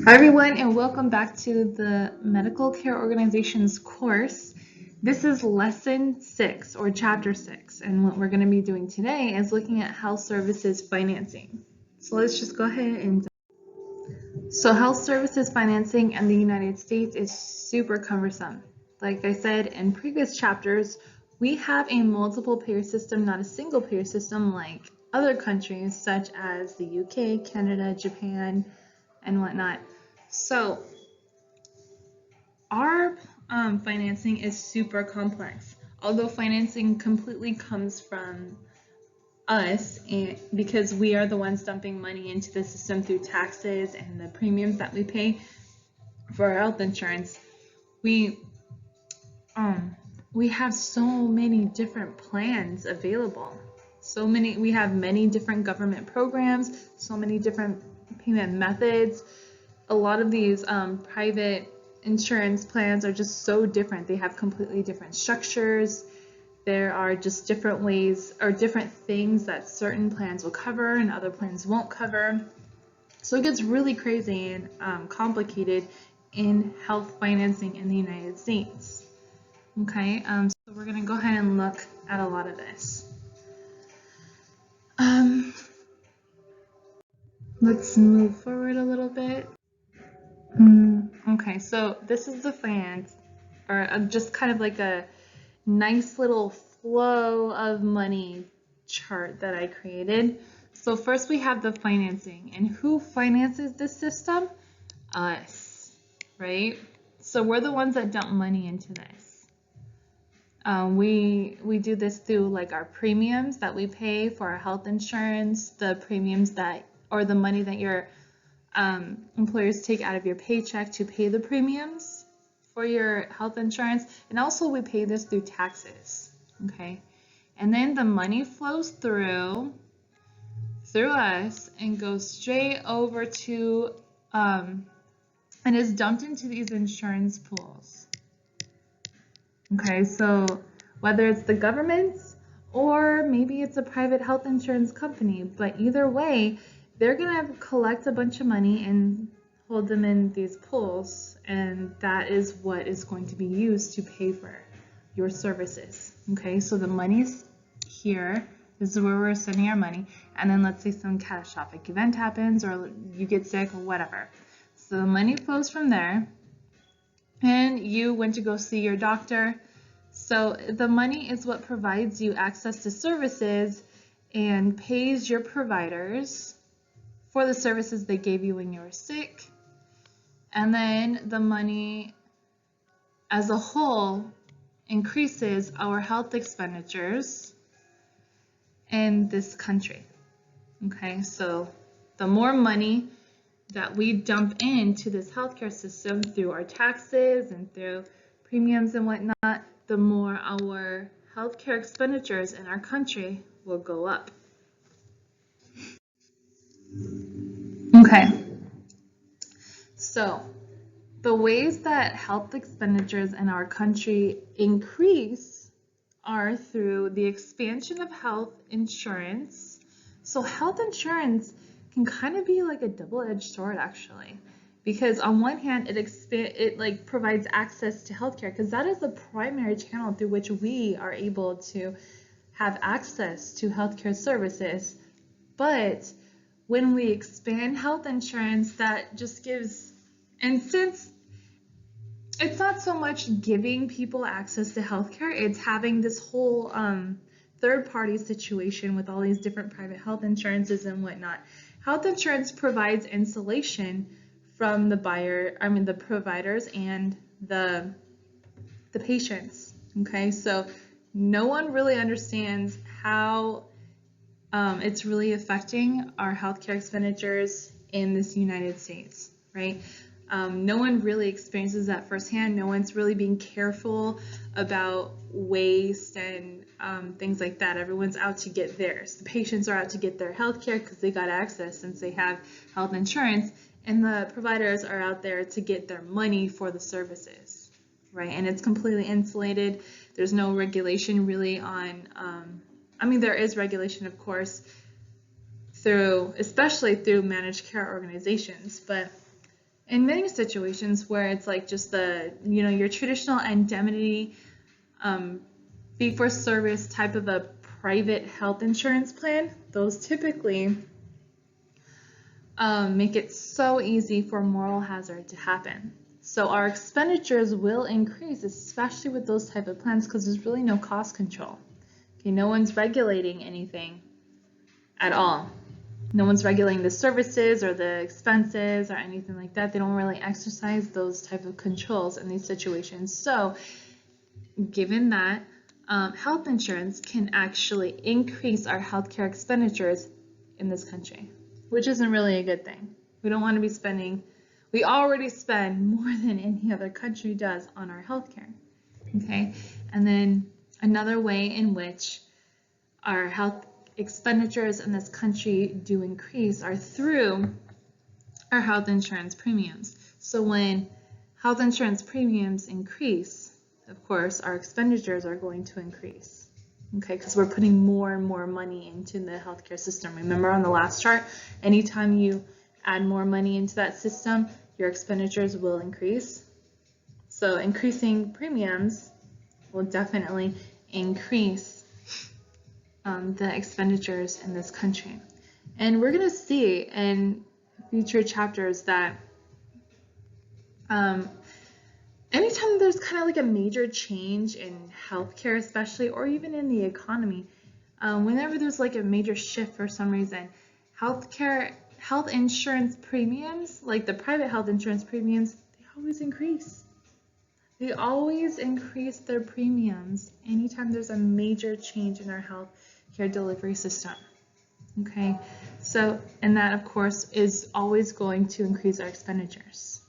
Hi everyone, and welcome back to the Medical Care Organizations course. This is lesson 6 or chapter 6, and what we're going to be doing today is looking at health services financing. So let's just go ahead and health services financing in the United States is super cumbersome. Like I said in previous chapters, we have a multiple payer system, not a single payer system like other countries such as the UK, Canada, Japan, and whatnot. So our financing is super complex. Although financing completely comes from us, and because we are the ones dumping money into the system through taxes and the premiums that we pay for our health insurance, we have so many different plans available. We have many different government programs, so many different payment methods. A lot of these private insurance plans are just so different. They have completely different structures. There are just different ways or different things that certain plans will cover and other plans won't cover. So it gets really crazy and complicated in health financing in the United States. Okay, so we're going to go ahead and look at a lot of this. Let's move forward a little bit. Okay, so this is the finance, or just kind of like a nice little flow of money chart that I created. So first we have the financing, and who finances this system? Us, right? So we're the ones that dump money into this. We do this through like our premiums that we pay for our health insurance, the premiums that, or the money that your employers take out of your paycheck to pay the premiums for your health insurance, and also we pay this through taxes. Okay, and then the money flows through us and goes straight over to and is dumped into these insurance pools. Okay, so whether it's the government's or maybe it's a private health insurance company, but either way, they're going to collect a bunch of money and hold them in these pools, and that is what is going to be used to pay for your services. Okay, so the money's here. This is where we're sending our money, and then let's say some catastrophic event happens or you get sick or whatever. So the money flows from there, and you went to go see your doctor. So the money is what provides you access to services and pays your providers for the services they gave you when you were sick. And then the money as a whole increases our health expenditures in this country. Okay, so the more money that we dump into this healthcare system through our taxes and through premiums and whatnot, the more our healthcare expenditures in our country will go up. Okay, so the ways that health expenditures in our country increase are through the expansion of health insurance. So health insurance can kind of be like a double-edged sword, actually, because on one hand it provides access to healthcare, because that is the primary channel through which we are able to have access to healthcare services. But when we expand health insurance, that just gives, and since it's not so much giving people access to healthcare, it's having this whole third-party situation with all these different private health insurances and whatnot. Health insurance provides insulation from the providers and the patients. Okay, so no one really understands how it's really affecting our healthcare expenditures in this United States, right? No one really experiences that firsthand. No one's really being careful about waste and things like that. Everyone's out to get theirs. The patients are out to get their health care because they got access since they have health insurance, and the providers are out there to get their money for the services, right? And it's completely insulated. There's no regulation really on, there is regulation, of course, especially through managed care organizations, but in many situations where it's like just the, your traditional indemnity fee-for-service type of a private health insurance plan, those typically make it so easy for moral hazard to happen. So our expenditures will increase, especially with those type of plans, because there's really no cost control. Okay, no one's regulating anything at all. No one's regulating the services or the expenses or anything like that. They don't really exercise those type of controls in these situations. So given that, health insurance can actually increase our healthcare expenditures in this country, which isn't really a good thing. We don't want to be spending, we already spend more than any other country does on our healthcare. Okay, and then another way in which our health expenditures in this country do increase are through our health insurance premiums. So when health insurance premiums increase, of course, our expenditures are going to increase, okay, because we're putting more and more money into the healthcare system. Remember on the last chart, anytime you add more money into that system, your expenditures will increase. So increasing premiums will definitely increase the expenditures in this country. And we're going to see in future chapters that anytime there's kind of like a major change in healthcare, especially, or even in the economy, whenever there's like a major shift for some reason, health insurance premiums, like the private health insurance premiums, they always increase. They always increase their premiums anytime there's a major change in our health care delivery system. Okay, so, and that of course is always going to increase our expenditures.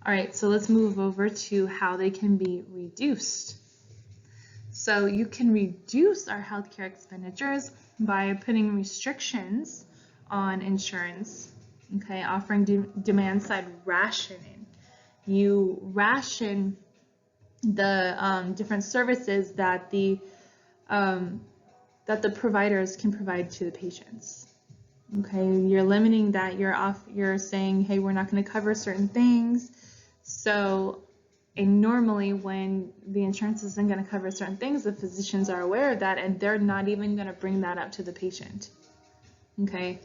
All right, so let's move over to how they can be reduced. So you can reduce our healthcare expenditures by putting restrictions on insurance, okay, offering demand side rationing. You ration the different services that the providers can provide to the patients. Okay, you're limiting that. You're saying, hey, we're not going to cover certain things. So, and normally when the insurance isn't going to cover certain things, the physicians are aware of that, and they're not even going to bring that up to the patient. Okay.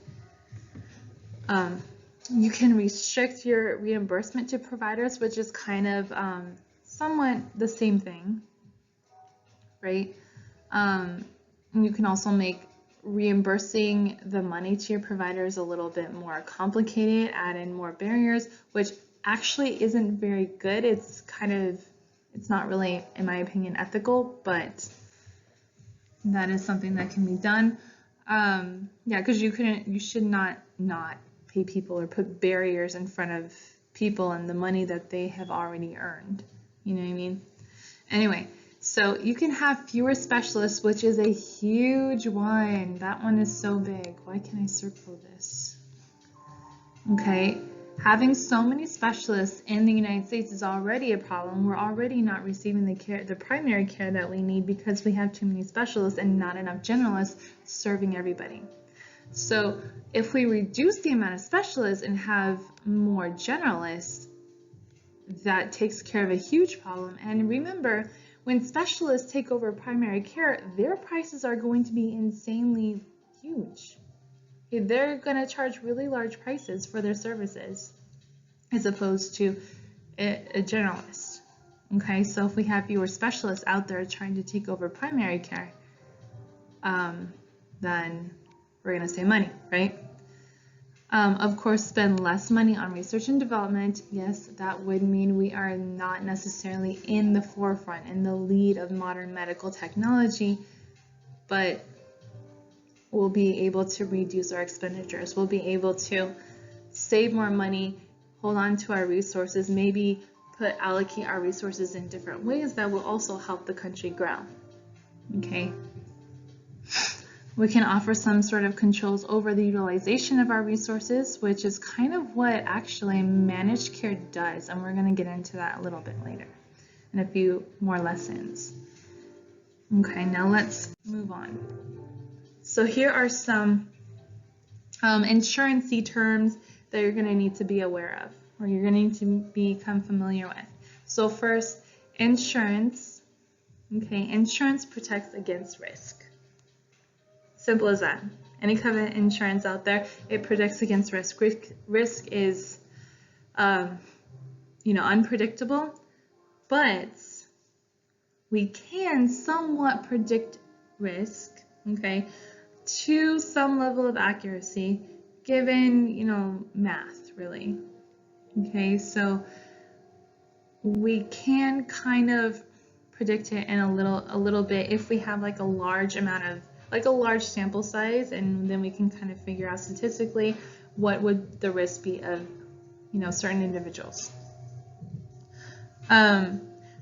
You can restrict your reimbursement to providers, which is kind of somewhat the same thing, right? You can also make reimbursing the money to your providers a little bit more complicated, add in more barriers, which actually isn't very good. It's not really, in my opinion, ethical, but that is something that can be done. Yeah, because you should not pay people or put barriers in front of people and the money that they have already earned. You know what I mean? Anyway, so you can have fewer specialists, which is a huge one. That one is so big. Why can't I circle this? Okay, having so many specialists in the United States is already a problem. We're already not receiving the primary care that we need because we have too many specialists and not enough generalists serving everybody. So if we reduce the amount of specialists and have more generalists, that takes care of a huge problem. And remember, when specialists take over primary care, their prices are going to be insanely huge. Okay, they're going to charge really large prices for their services as opposed to a generalist. Okay, so if we have fewer specialists out there trying to take over primary care, then we're going to save money, right? Of course, spend less money on research and development. Yes, that would mean we are not necessarily in the forefront, in the lead of modern medical technology, but we'll be able to reduce our expenditures. We'll be able to save more money, hold on to our resources, maybe allocate our resources in different ways that will also help the country grow. Okay. We can offer some sort of controls over the utilization of our resources, which is kind of what actually managed care does, and we're going to get into that a little bit later in a few more lessons. Okay, now let's move on. So here are some insurance-y terms that you're going to need to be aware of, or you're going to need to become familiar with. So first, insurance. Okay, insurance protects against risk. Simple as that. Any kind of insurance out there, it protects against risk. Risk is, unpredictable, but we can somewhat predict risk, okay, to some level of accuracy, given, math, really. Okay, so we can kind of predict it in a little bit if we have like a large sample size, and then we can kind of figure out statistically what would the risk be of, certain individuals.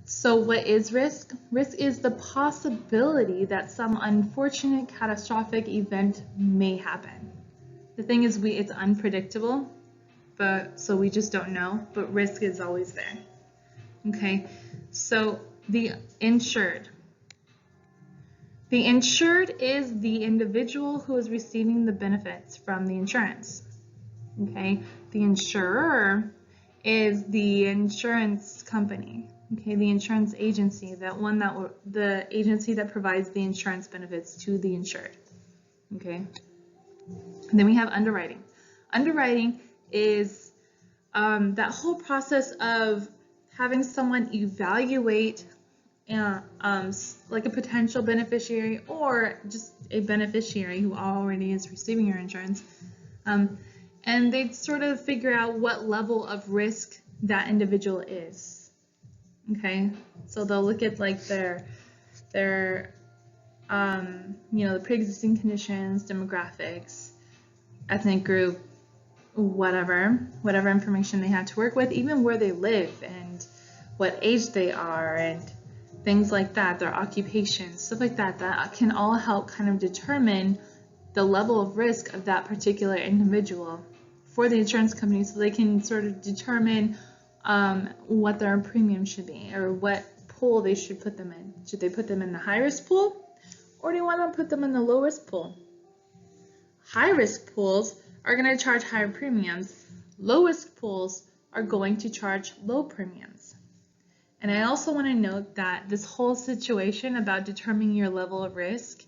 So what is risk? Risk is the possibility that some unfortunate catastrophic event may happen. The thing is, it's unpredictable, so we just don't know, but risk is always there. Okay, so the insured. The insured is the individual who is receiving the benefits from the insurance. Okay, the insurer is the insurance company. Okay, the insurance agency, the agency that provides the insurance benefits to the insured. Okay, and then we have underwriting. Underwriting is that whole process of having someone evaluate like a potential beneficiary or just a beneficiary who already is receiving your insurance, and they sort of figure out what level of risk that individual is. Okay, so they'll look at like their the pre-existing conditions, demographics, ethnic group, whatever information they have to work with, even where they live and what age they are and things like that, their occupation, stuff like that, that can all help kind of determine the level of risk of that particular individual for the insurance company, so they can sort of determine what their premium should be, or what pool they should put them in. Should they put them in the high-risk pool, or do you want to put them in the low-risk pool? High-risk pools are going to charge higher premiums. Low-risk pools are going to charge low premiums. And I also want to note that this whole situation about determining your level of risk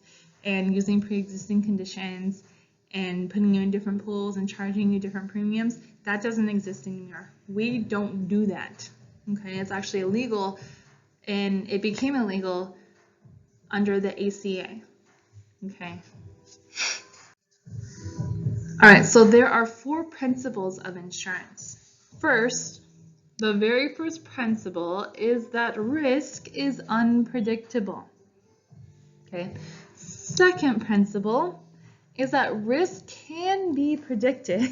and using pre-existing conditions and putting you in different pools and charging you different premiums, that doesn't exist anymore. We don't do that. Okay, it's actually illegal, and it became illegal under the ACA. Okay. All right, so there are 4 principles of insurance. First, the very first principle is that risk is unpredictable. Okay. Second principle is that risk can be predicted.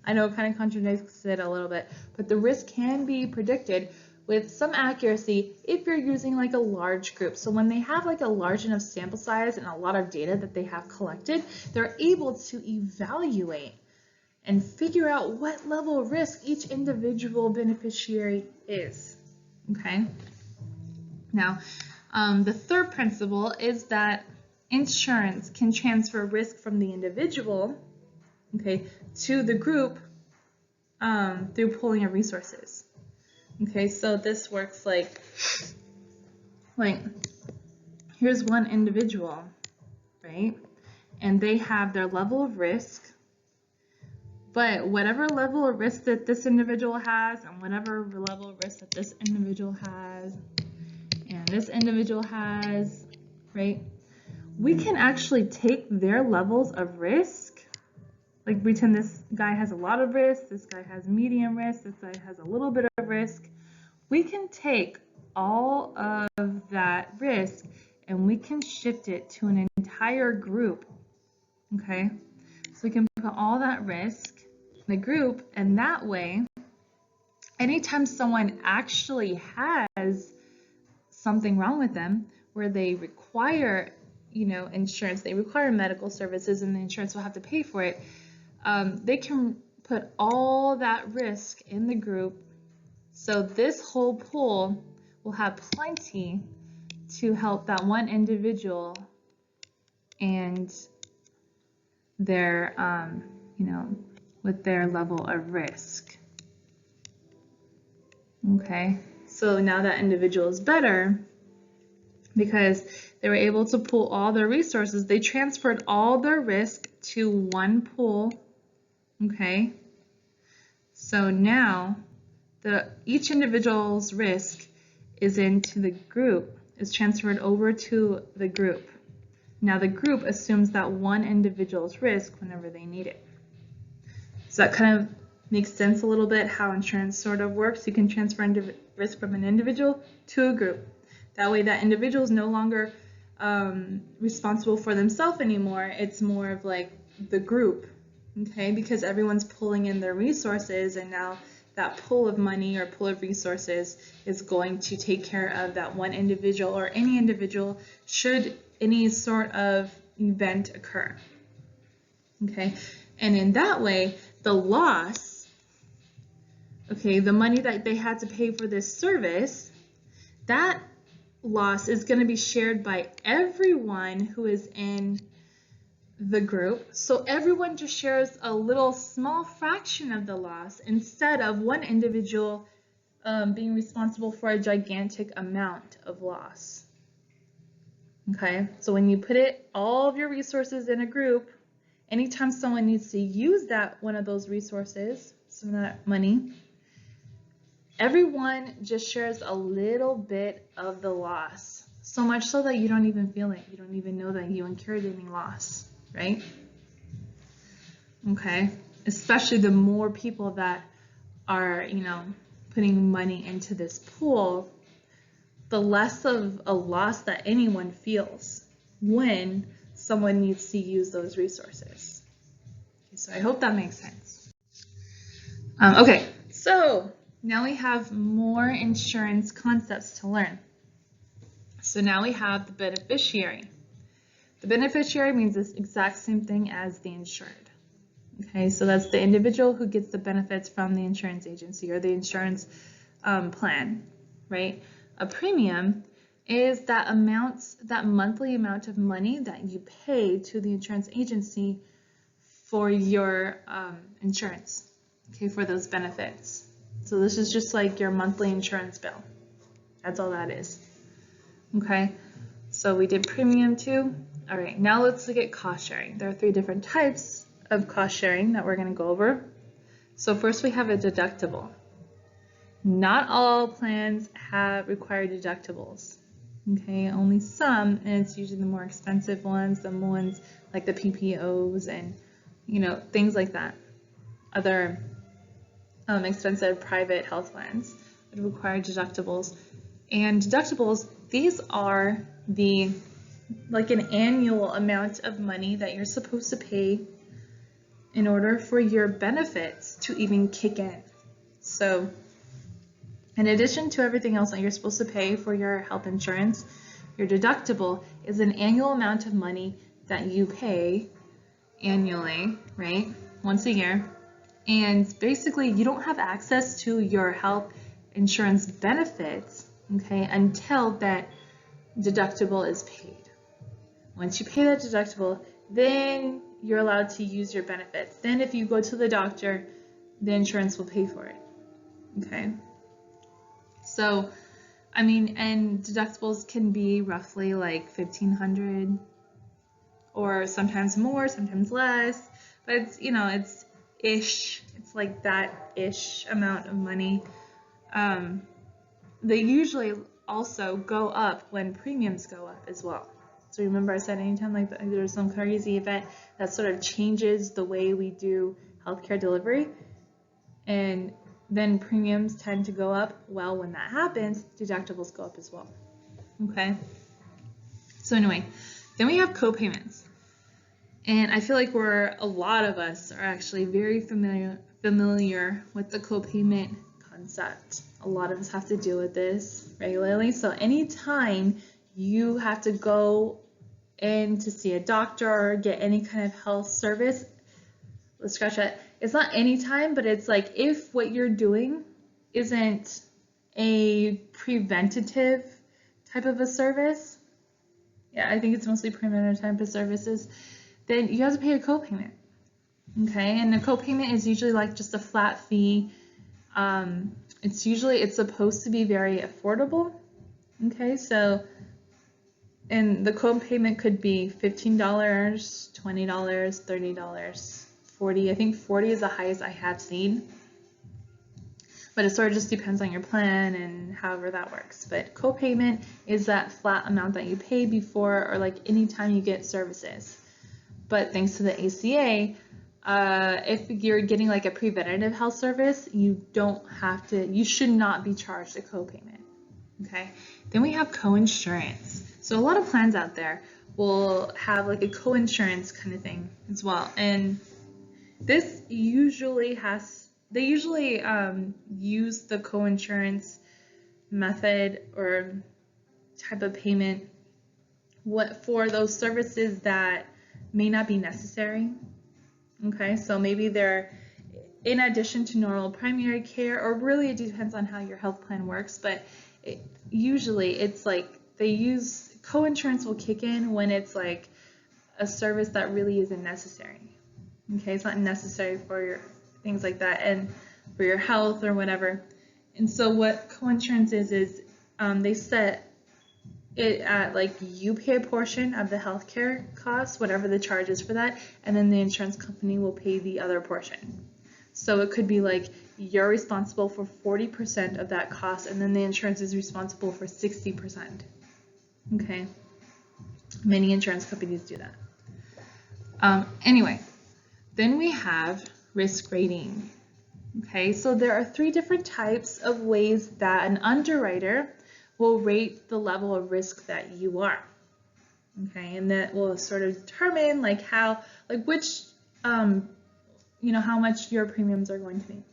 I know it kind of contradicts it a little bit, but the risk can be predicted with some accuracy if you're using like a large group. So when they have like a large enough sample size and a lot of data that they have collected, they're able to evaluate and figure out what level of risk each individual beneficiary is. Okay. Now, the third principle is that insurance can transfer risk from the individual, okay, to the group through pooling of resources. Okay, so this works like here's one individual, right? And they have their level of risk, but whatever level of risk that this individual has, and whatever level of risk that this individual has, and this individual has, right? We can actually take their levels of risk, like pretend this guy has a lot of risk, this guy has medium risk, this guy has a little bit of risk. We can take all of that risk and we can shift it to an entire group, okay? So we can put all that risk in the group, and that way, anytime someone actually has something wrong with them, where they require, insurance, they require medical services, and the insurance will have to pay for it, they can put all that risk in the group. So this whole pool will have plenty to help that one individual and their, with their level of risk. Okay, so now that individual is better because they were able to pool all their resources. They transferred all their risk to one pool. Okay, so now each individual's risk is transferred over to the group. Now the group assumes that one individual's risk whenever they need it. So that kind of makes sense a little bit how insurance sort of works. You can transfer risk from an individual to a group. That way that individual is no longer responsible for themselves anymore. It's more of like the group, okay? Because everyone's pulling in their resources, and now that pool of money or pool of resources is going to take care of that one individual or any individual should any sort of event occur, okay? And in that way, the loss, okay, the money that they had to pay for this service, that loss is going to be shared by everyone who is in the group. So everyone just shares a little small fraction of the loss instead of one individual being responsible for a gigantic amount of loss. Okay, so when you put all of your resources in a group, anytime someone needs to use one of those resources, some of that money, everyone just shares a little bit of the loss. So much so that you don't even feel it. You don't even know that you incurred any loss, right? Okay, especially the more people that are, putting money into this pool, the less of a loss that anyone feels when someone needs to use those resources. Okay, so I hope that makes sense. Okay, so now we have more insurance concepts to learn. So now we have the beneficiary. The beneficiary means the exact same thing as the insured. Okay, so that's the individual who gets the benefits from the insurance agency or the insurance plan, right? A premium is that monthly amount of money that you pay to the insurance agency for your insurance, okay, for those benefits. So this is just like your monthly insurance bill. That's all that is. Okay, so we did premium too. All right, now let's look at cost sharing. There are 3 different types of cost sharing that we're going to go over. So first we have a deductible. Not all plans require deductibles. Okay, only some, and it's usually the more expensive ones, the ones like the PPOs and things like that. Other expensive private health plans would require deductibles. And deductibles, these are like an annual amount of money that you're supposed to pay in order for your benefits to even kick in. So in addition to everything else that you're supposed to pay for your health insurance, your deductible is an annual amount of money that you pay annually, right? Once a year. And basically you don't have access to your health insurance benefits, okay, until that deductible is paid. Once you pay that deductible, then you're allowed to use your benefits. Then if you go to the doctor, the insurance will pay for it, okay? So, and deductibles can be roughly like $1,500 or sometimes more, sometimes less, but it's like that ish amount of money. They usually also go up when premiums go up as well. So remember I said anytime like there's some crazy event that sort of changes the way we do healthcare delivery, and then premiums tend to go up. Well, when that happens, deductibles go up as well. Okay. So anyway, then we have co-payments. And I feel like a lot of us are actually very familiar with the co-payment concept. A lot of us have to deal with this regularly. So anytime you have to go in to see a doctor or get any kind of health service, let's scratch that. It's not anytime, but it's like if what you're doing isn't a preventative type of a service, I think it's mostly preventative type of services, then you have to pay a co-payment. Okay, and a copayment is usually like just a flat fee. It's supposed to be very affordable. Okay, so, and the copayment could be $15, $20, $30, $40. I think 40 is the highest I have seen. But it sort of just depends on your plan and however that works. But copayment is that flat amount that you pay before or like anytime you get services. But thanks to the ACA, if you're getting like a preventative health service, you should not be charged a copayment. Okay. Then we have coinsurance. So a lot of plans out there will have like a coinsurance kind of thing as well. And this usually they usually use the coinsurance method or type of payment for those services that may not be necessary. Okay, so maybe they're in addition to normal primary care, or really it depends on how your health plan works, but usually it's like coinsurance will kick in when it's like a service that really isn't necessary. Okay, it's not necessary for your things like that and for your health or whatever. And so what coinsurance is they set it at like you pay a portion of the healthcare costs, whatever the charge is for that, and then the insurance company will pay the other portion. So it could be like you're responsible for 40% of that cost, and then the insurance is responsible for 60%. Okay, many insurance companies do that. Anyway, then we have risk rating. Okay, so there are 3 different types of ways that an underwriter will rate the level of risk that you are. Okay, and that will sort of determine like how much your premiums are going to be.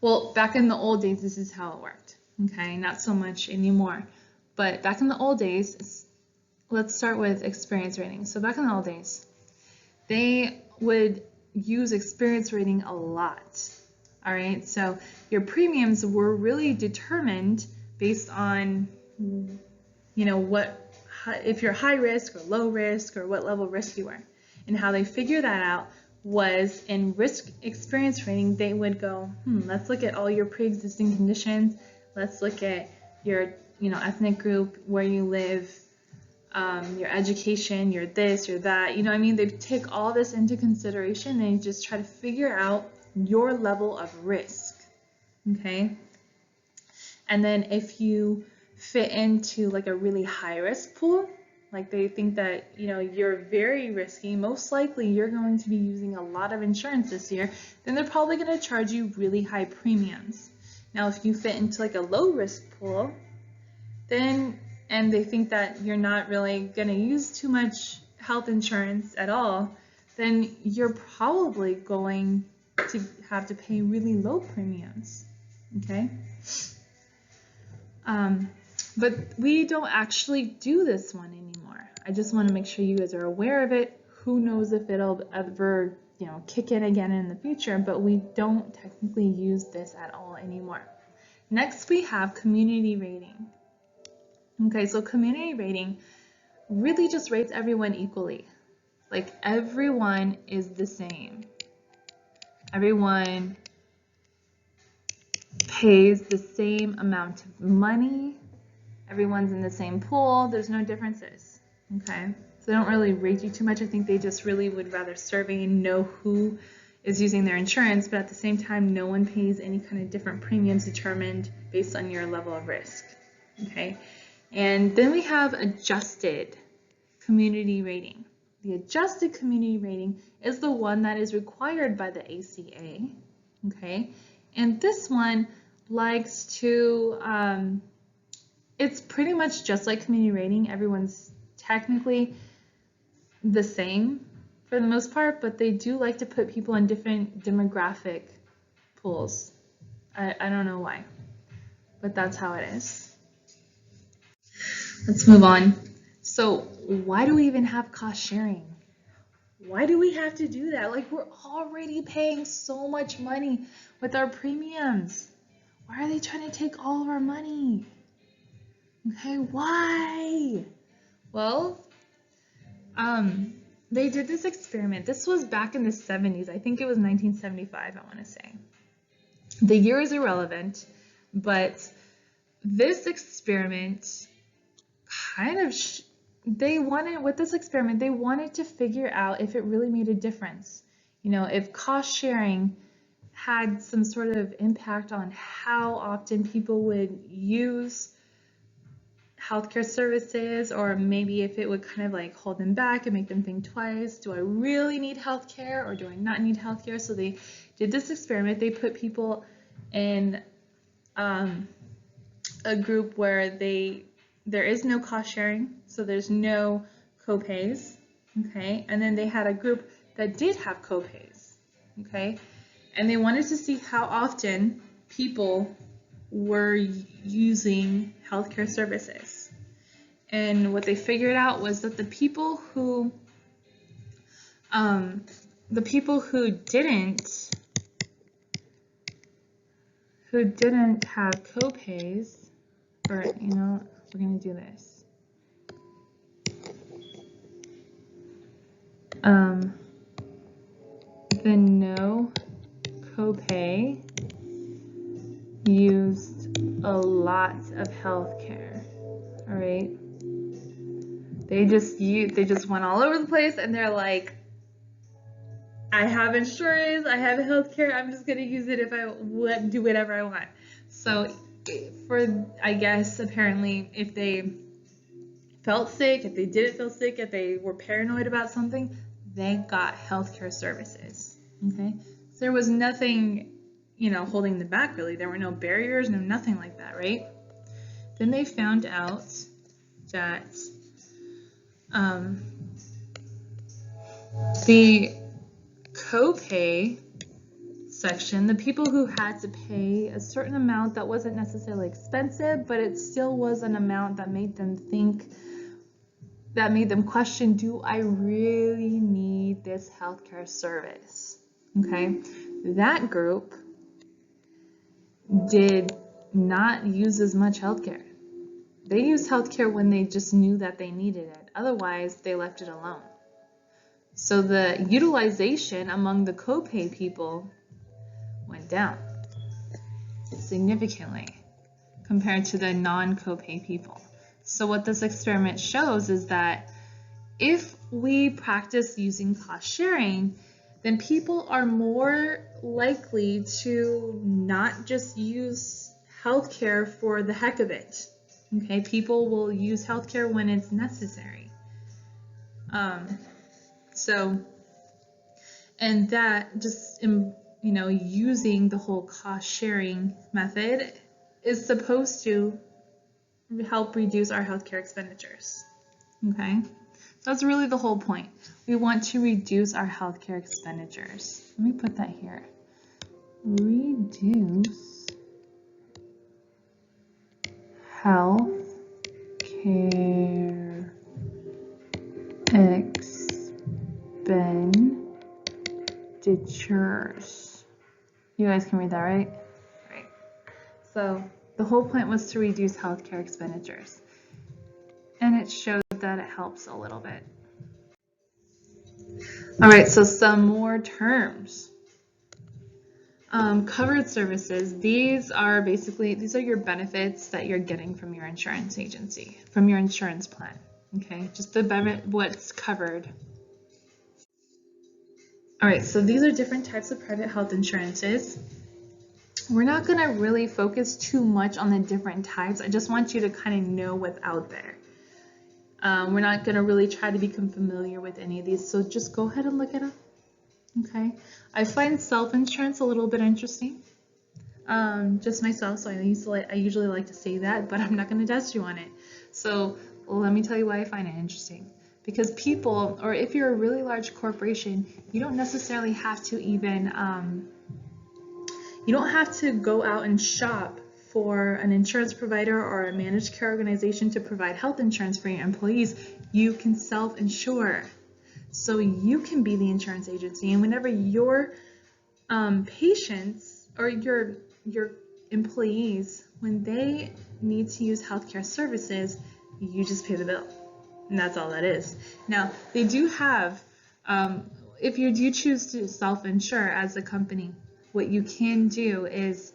Well, back in the old days, this is how it worked. Okay, not so much anymore. But back in the old days, let's start with experience rating. So back in the old days, they would use experience rating a lot. All right, so your premiums were really determined based on, if you're high risk or low risk or what level of risk you were. And how they figure that out was in risk experience rating, they would go, let's look at all your pre-existing conditions. Let's look at your, ethnic group, where you live, your education, your this, your that. They take all this into consideration and just try to figure out your level of risk. Okay. And then if you fit into like a really high risk pool, like they think that, you're very risky, most likely you're going to be using a lot of insurance this year, then they're probably going to charge you really high premiums. Now, if you fit into like a low risk pool, and they think that you're not really going to use too much health insurance at all, then you're probably going to have to pay really low premiums. Okay? But we don't actually do this one anymore. I just want to make sure you guys are aware of it. Who knows if it'll ever, kick in again in the future, but we don't technically use this at all anymore. Next, we have community rating. Okay, so community rating really just rates everyone equally. Like everyone is the same. Everyone pays the same amount of money. Everyone's in the same pool. There's no differences. Okay, so they don't really rate you too much. I think they just really would rather survey and know who is using their insurance, but at the same time, no one pays any kind of different premiums determined based on your level of risk. Okay, and then we have adjusted community rating. The adjusted community rating is the one that is required by the ACA. Okay, and this one likes to, it's pretty much just like community rating. Everyone's technically the same for the most part, but they do like to put people in different demographic pools. I don't know why, but that's how it is. Let's move on. So why do we even have cost sharing? Why do we have to do that? Like, we're already paying so much money with our premiums. Why are they trying to take all of our money? Okay, why? Well, they did this experiment. This was back in the 70s. I think it was 1975, I want to say. The year is irrelevant, but this experiment kind of, they wanted to figure out if it really made a difference. You know, if cost sharing had some sort of impact on how often people would use healthcare services, or maybe if it would kind of like hold them back and make them think twice, do I really need healthcare or do I not need healthcare? So they did this experiment. They put people in a group where there is no cost sharing, so there's no copays, okay? And then they had a group that did have copays, okay? And they wanted to see how often people were using healthcare services. And what they figured out was that the people who didn't have copays, or you know, we're gonna do this. The no copay used a lot of healthcare. All right, they just went all over the place, and they're like, I have insurance, I have healthcare, I'm just gonna use it if I do whatever I want. So I guess apparently if they felt sick, if they didn't feel sick, if they were paranoid about something, they got healthcare services. Okay, so there was nothing, you know, holding them back really. There were no barriers, nothing like that, right? Then they found out that the copay section, the people who had to pay a certain amount that wasn't necessarily expensive, but it still was an amount that made them think, that made them question, do I really need this healthcare service? Okay, that group did not use as much healthcare. They used healthcare when they just knew that they needed it. Otherwise, they left it alone. So the utilization among the copay people went down significantly compared to the non-copay people. So what this experiment shows is that if we practice using cost sharing, then people are more likely to not just use healthcare for the heck of it. Okay, people will use healthcare when it's necessary. And that just, you know, using the whole cost sharing method is supposed to help reduce our healthcare expenditures. Okay, so that's really the whole point. We want to reduce our healthcare expenditures. Let me put that here. Reduce healthcare expenditures. You guys can read that, right? Right. So the whole point was to reduce healthcare expenditures. And it showed that it helps a little bit. All right, so some more terms. Covered services, these are your benefits that you're getting from your insurance agency, from your insurance plan. Okay, just what's covered. All right, so these are different types of private health insurances. We're not going to really focus too much on the different types. I just want you to kind of know what's out there. We're not going to really try to become familiar with any of these, so just go ahead and look it up. Okay, I find self-insurance a little bit interesting. Just myself, so I usually like to say that, but I'm not going to test you on it. So let me tell you why I find it interesting. Because people, or if you're a really large corporation, you don't necessarily have to even, you don't have to go out and shop for an insurance provider or a managed care organization to provide health insurance for your employees. You can self-insure. So you can be the insurance agency, and whenever your patients or your employees, when they need to use healthcare services, you just pay the bill, and that's all that is. Now, they do have if you do choose to self-insure as a company, what you can do is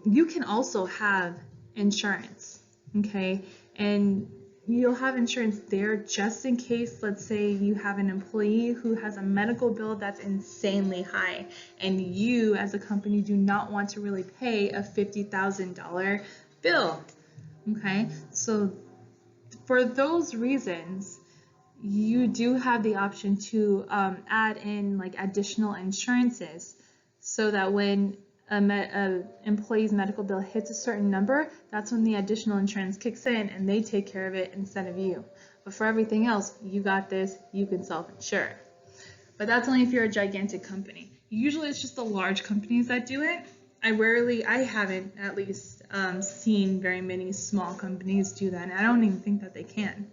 you can also have insurance, okay? And you'll have insurance there just in case, let's say you have an employee who has a medical bill that's insanely high, and you as a company do not want to really pay a $50,000 bill, okay? So for those reasons, you do have the option to add in like additional insurances so that when a employee's medical bill hits a certain number, that's when the additional insurance kicks in and they take care of it instead of you. But for everything else, you got this, you can self-insure. But that's only if you're a gigantic company. Usually it's just the large companies that do it. I haven't at least seen very many small companies do that, and I don't even think that they can,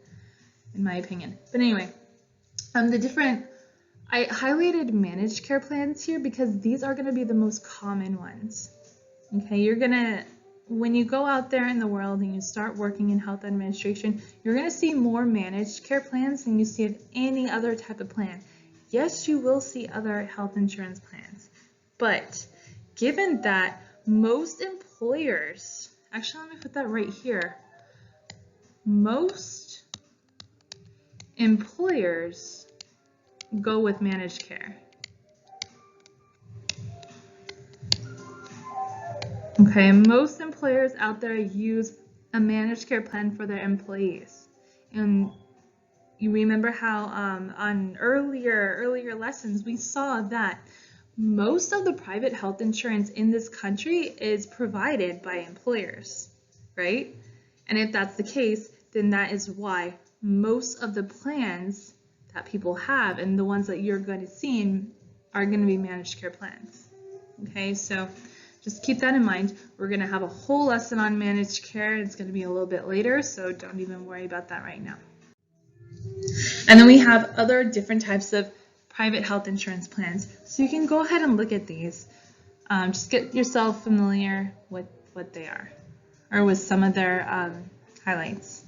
in my opinion. But anyway, I highlighted managed care plans here because these are going to be the most common ones. Okay, when you go out there in the world and you start working in health administration, you're going to see more managed care plans than you see of any other type of plan. Yes, you will see other health insurance plans, but given that most employers, actually let me put that right here, most employers go with managed care. Okay, most employers out there use a managed care plan for their employees. And you remember how on earlier lessons we saw that most of the private health insurance in this country is provided by employers, right? And if that's the case, then that is why most of the plans that people have and the ones that you're going to see are going to be managed care plans. Okay, so just keep that in mind. We're going to have a whole lesson on managed care. It's going to be a little bit later, so don't even worry about that right now. And then we have other different types of private health insurance plans. So you can go ahead and look at these. Just get yourself familiar with what they are, or with some of their highlights.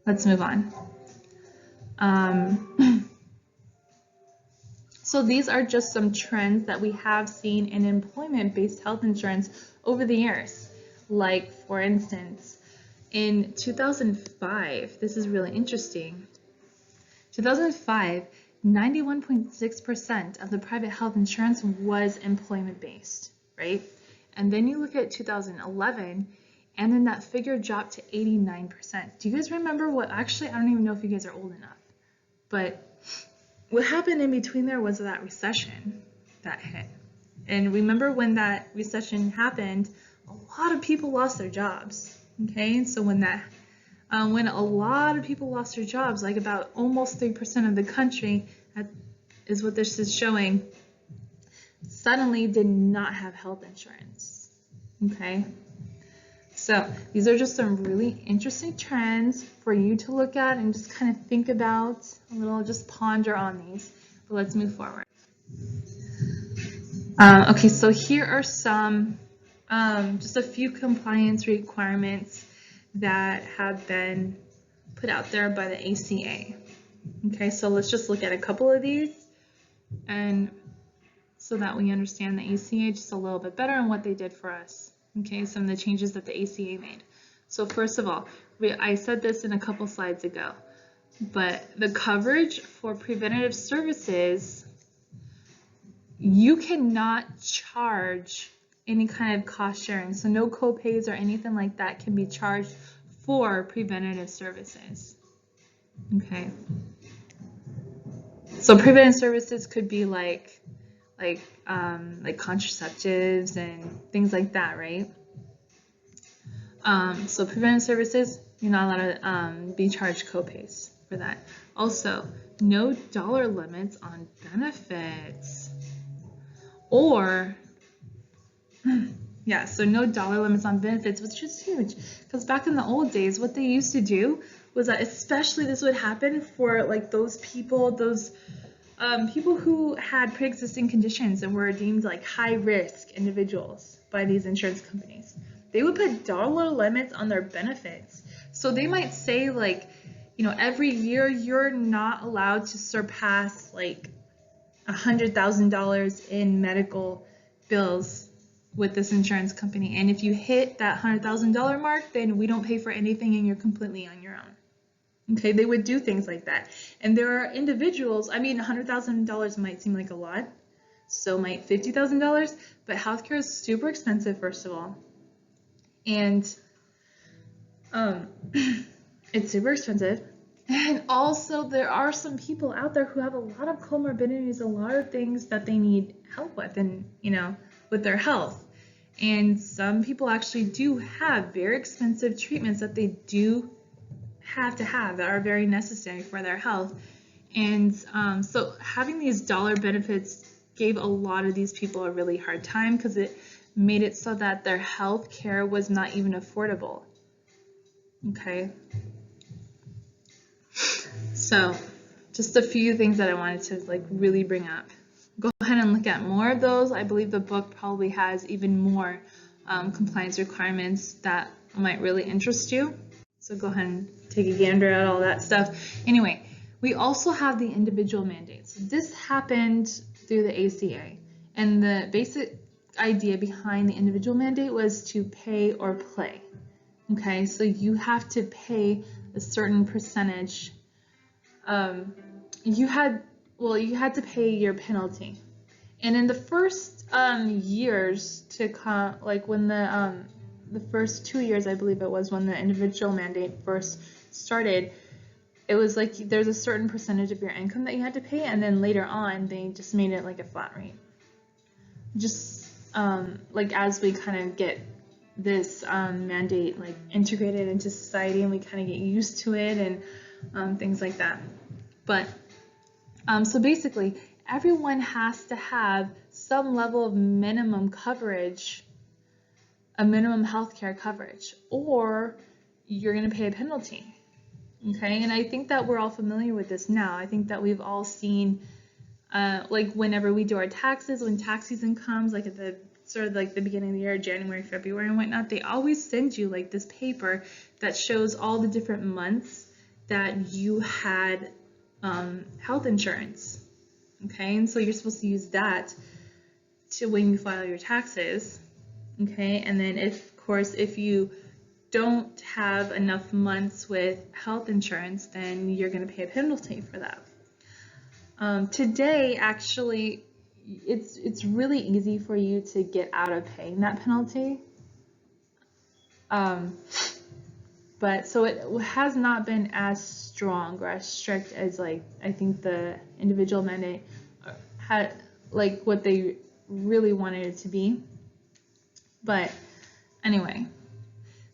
Let's move on. So these are just some trends that we have seen in employment-based health insurance over the years. Like, for instance, in 2005, this is really interesting. 2005, 91.6% of the private health insurance was employment-based, right? And then you look at 2011, and then that figure dropped to 89%. Do you guys remember what, actually, I don't even know if you guys are old enough, but what happened in between there was that recession that hit. And remember when that recession happened, a lot of people lost their jobs, okay? And so when a lot of people lost their jobs, like about almost 3% of the country, that is what this is showing, suddenly did not have health insurance, okay? So these are just some really interesting trends for you to look at and just kind of think about a little, just ponder on these. But let's move forward. Okay, so here are some, just a few compliance requirements that have been put out there by the ACA. Okay, so let's just look at a couple of these, and so that we understand the ACA just a little bit better and what they did for us. Okay, some of the changes that the ACA made. So first of all, I said this in a couple slides ago, but the coverage for preventative services, you cannot charge any kind of cost sharing. So no co-pays or anything like that can be charged for preventative services. Okay. So preventative services could be like contraceptives and things like that, right? So preventative services, you're not allowed to be charged co-pays for that. Also, no dollar limits on benefits, or yeah, so no dollar limits on benefits, which is huge, because back in the old days, what they used to do was that, especially this would happen for like those people, people who had pre-existing conditions and were deemed like high-risk individuals by these insurance companies. They would put dollar limits on their benefits. So they might say like, every year you're not allowed to surpass like $100,000 in medical bills with this insurance company. And if you hit that $100,000 mark, then we don't pay for anything and you're completely on your own. Okay, they would do things like that. And there are individuals, $100,000 might seem like a lot, so might $50,000, but healthcare is super expensive, first of all. And it's super expensive. And also there are some people out there who have a lot of comorbidities, a lot of things that they need help with, and with their health. And some people actually do have very expensive treatments that they do have to have that are very necessary for their health. And so having these dollar benefits gave a lot of these people a really hard time because it made it so that their health care was not even affordable. Okay. So just a few things that I wanted to really bring up. Go ahead and look at more of those. I believe the book probably has even more compliance requirements that might really interest you. So go ahead and take a gander at all that stuff. Anyway, we also have the individual mandates. This happened through the ACA, and the basic idea behind the individual mandate was to pay or play. Okay, so you have to pay a certain percentage. You had to pay your penalty, and in the first years to come, like when the first 2 years, I believe it was, when the individual mandate first started, it was like there's a certain percentage of your income that you had to pay, and then later on they just made it like a flat rate. Just like as we kind of get this mandate like integrated into society and we kind of get used to it and things like that. But so basically everyone has to have some level of minimum coverage, a minimum healthcare coverage, or you're going to pay a penalty. Okay, and I think that we're all familiar with this now. I think that we've all seen like whenever we do our taxes, when tax season comes, like at the sort of like the beginning of the year, January, February and whatnot, they always send you like this paper that shows all the different months that you had health insurance. Okay, and so you're supposed to use that to when you file your taxes. Okay, and then if you don't have enough months with health insurance, then you're going to pay a penalty for that. Today, actually, it's really easy for you to get out of paying that penalty. But so it has not been as strong or as strict as like I think the individual mandate had, like what they really wanted it to be. But anyway,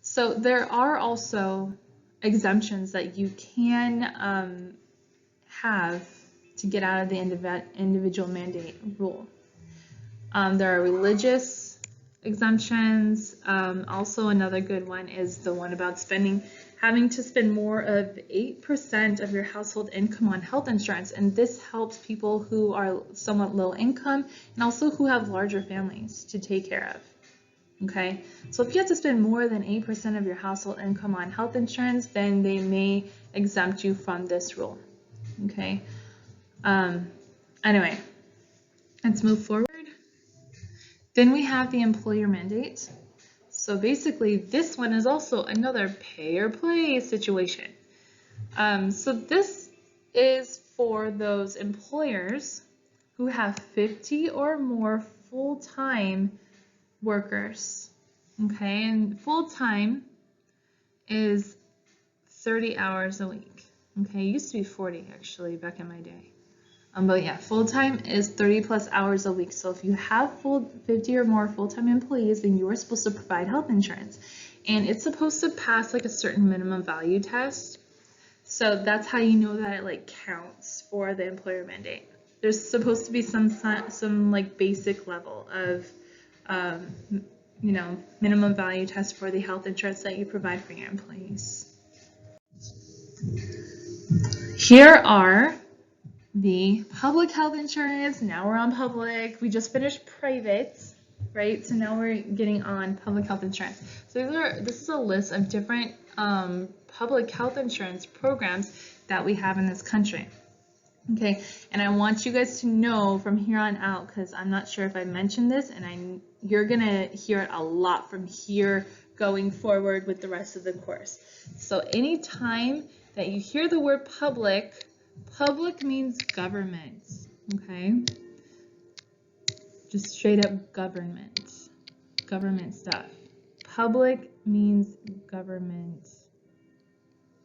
so there are also exemptions that you can have to get out of the individual mandate rule. There are religious exemptions. Also another good one is the one about having to spend more of 8% of your household income on health insurance, and this helps people who are somewhat low income and also who have larger families to take care of. Okay, so if you have to spend more than 8% of your household income on health insurance, then they may exempt you from this rule. Okay, anyway, let's move forward. Then we have the employer mandate. So basically this one is also another pay or play situation. So this is for those employers who have 50 or more full-time workers. Okay, and full-time is 30 hours a week. Okay, it used to be 40 actually back in my day. But yeah, full-time is 30 plus hours a week. So if you have 50 or more full-time employees, then you are supposed to provide health insurance. And it's supposed to pass like a certain minimum value test. So that's how you know that it like counts for the employer mandate. There's supposed to be some like basic level of minimum value test for the health insurance that you provide for your employees. Here are the public health insurance. Now we're on public. We just finished private, right? So now we're getting on public health insurance. So this is a list of different public health insurance programs that we have in this country. Okay, and I want you guys to know from here on out, because I'm not sure if I mentioned this, and you're gonna hear it a lot from here going forward with the rest of the course. So anytime that you hear the word public, public means government, okay? Just straight up government stuff. Public means government.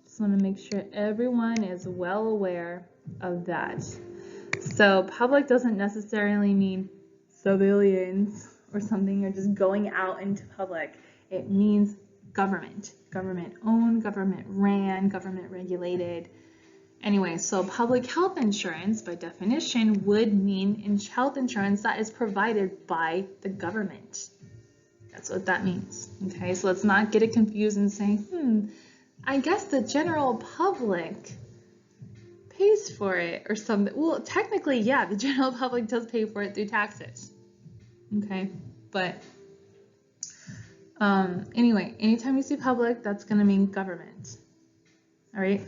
Just want to make sure everyone is well aware of that. So public doesn't necessarily mean civilians or something. You're just going out into public. It means government. Government owned, government ran, government regulated. Anyway, so public health insurance by definition would mean health insurance that is provided by the government. That's what that means. Okay, so let's not get it confused and say, I guess the general public pays for it or something. Well, technically, yeah, the general public does pay for it through taxes. Okay, but anyway, anytime you see public, that's going to mean government. All right.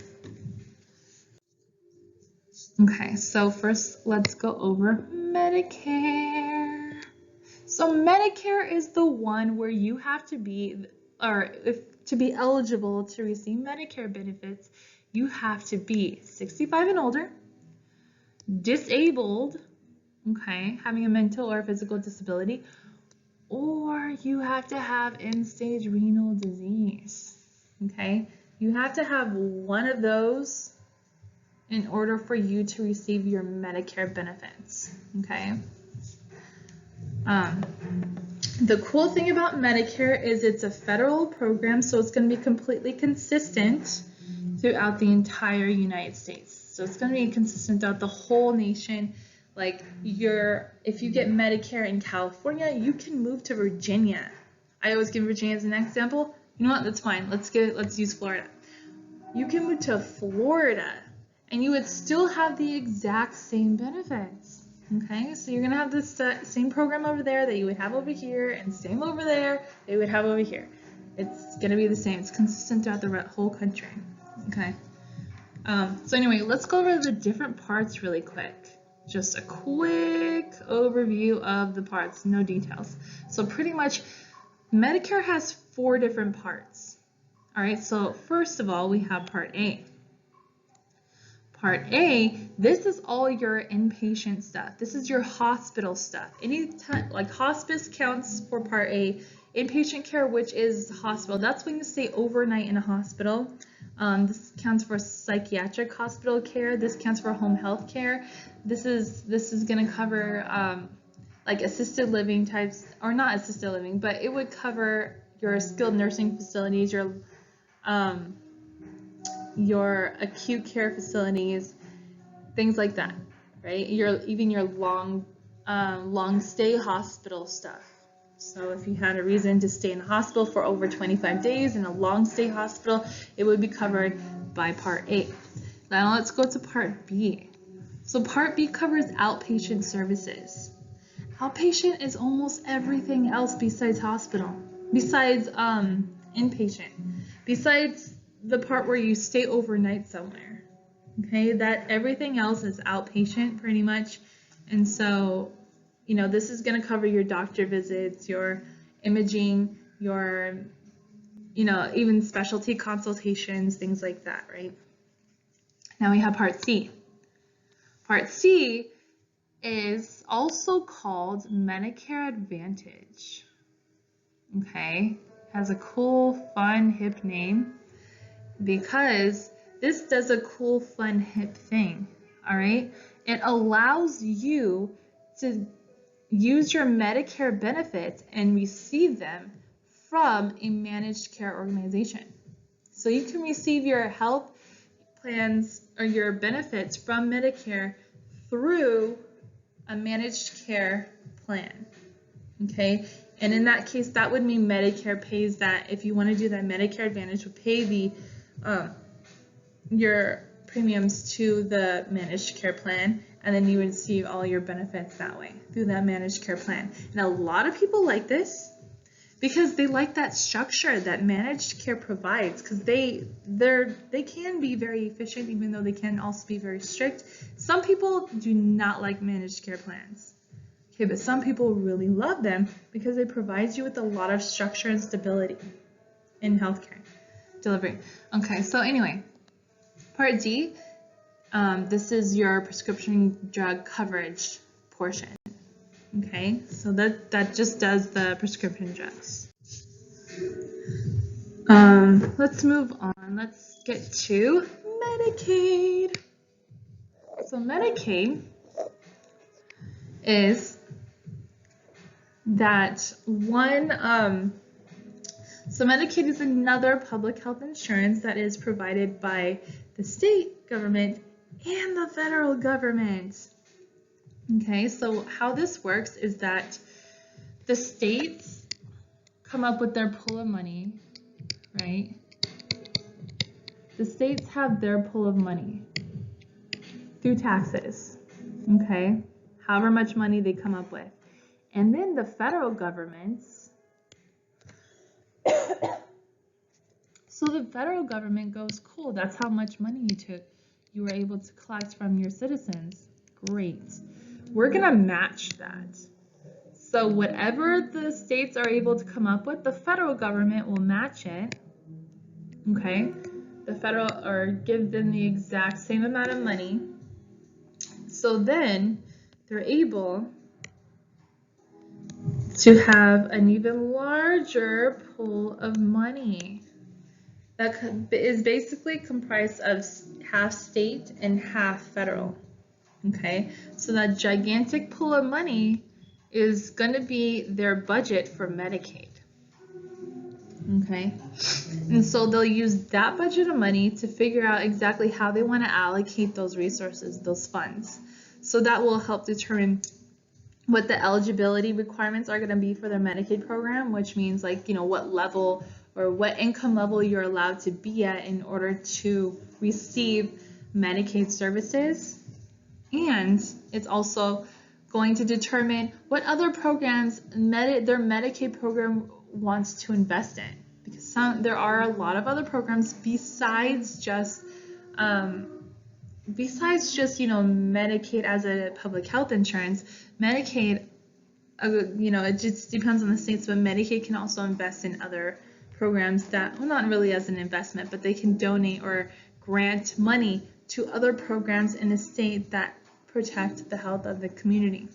Okay, so first let's go over Medicare. So Medicare is the one where you have to be, to be eligible to receive Medicare benefits, you have to be 65 and older, disabled, okay, having a mental or physical disability, or you have to have end-stage renal disease, okay? You have to have one of those in order for you to receive your Medicare benefits, okay? The cool thing about Medicare is it's a federal program, so it's going to be completely consistent throughout the entire United States. So it's going to be consistent throughout the whole nation. Like if you get Medicare in California, you can move to Virginia. I always give Virginia as an example. You know what? That's fine. Let's use Florida. You can move to Florida, and you would still have the exact same benefits. Okay, so you're gonna have this same program over there that you would have over here, and same over there that you would have over here. It's gonna be the same. It's consistent throughout the whole country. Okay. So anyway, let's go over the different parts really quick. Just a quick overview of the parts, no details. So pretty much, Medicare has 4 different parts. All right. So first of all, we have Part A. Part A, this is all your inpatient stuff. This is your hospital stuff. Anytime, like hospice counts for Part A. Inpatient care, which is hospital, that's when you stay overnight in a hospital. This counts for psychiatric hospital care. This counts for home health care. This is going to cover like assisted living types, or not assisted living, but it would cover your skilled nursing facilities, your acute care facilities, things like that, right? Even your long stay hospital stuff. So if you had a reason to stay in the hospital for over 25 days in a long stay hospital, it would be covered by Part A. Now let's go to Part B. So Part B covers outpatient services. Outpatient is almost everything else besides hospital, besides inpatient, besides the part where you stay overnight somewhere. Okay, that everything else is outpatient pretty much. And so, this is going to cover your doctor visits, your imaging, your, even specialty consultations, things like that, right? Now we have Part C. Part C is also called Medicare Advantage. Okay, has a cool, fun, hip name, because this does a cool, fun, hip thing, all right? It allows you to use your Medicare benefits and receive them from a managed care organization. So you can receive your health plans or your benefits from Medicare through a managed care plan, okay? And in that case, that would mean Medicare pays that. If you want to do that, Medicare Advantage would pay premiums to the managed care plan, and then you receive all your benefits that way through that managed care plan. And a lot of people like this because they like that structure that managed care provides, because they can be very efficient, even though they can also be very strict. Some people do not like managed care plans. Okay, but some people really love them because they provide you with a lot of structure and stability in healthcare delivery. Okay, so anyway, Part D, this is your prescription drug coverage portion. Okay, so that just does the prescription drugs. Let's move on. Let's get to Medicaid. So Medicaid is that one, so Medicaid is another public health insurance that is provided by the state government and the federal government. Okay, so how this works is that the states come up with their pool of money, right? The states have their pool of money through taxes, okay? However much money they come up with. And then the federal governments, so the federal government goes, cool, that's how much money you were able to collect from your citizens. Great. We're gonna match that. So whatever the states are able to come up with, the federal government will match it, okay? The federal, or give them the exact same amount of money. So then they're able to have an even larger pool of money that is basically comprised of half state and half federal. Okay, so that gigantic pool of money is going to be their budget for Medicaid. Okay, and so they'll use that budget of money to figure out exactly how they want to allocate those resources, those funds. So that will help determine what the eligibility requirements are going to be for their Medicaid program, which means, like, what level or what income level you're allowed to be at in order to receive Medicaid services. And it's also going to determine what other programs their Medicaid program wants to invest in, because there are a lot of other programs besides just Medicaid as a public health insurance. Medicaid, it just depends on the states, but Medicaid can also invest in other programs that, well, not really as an investment, but they can donate or grant money to other programs in the state that protect the health of the community.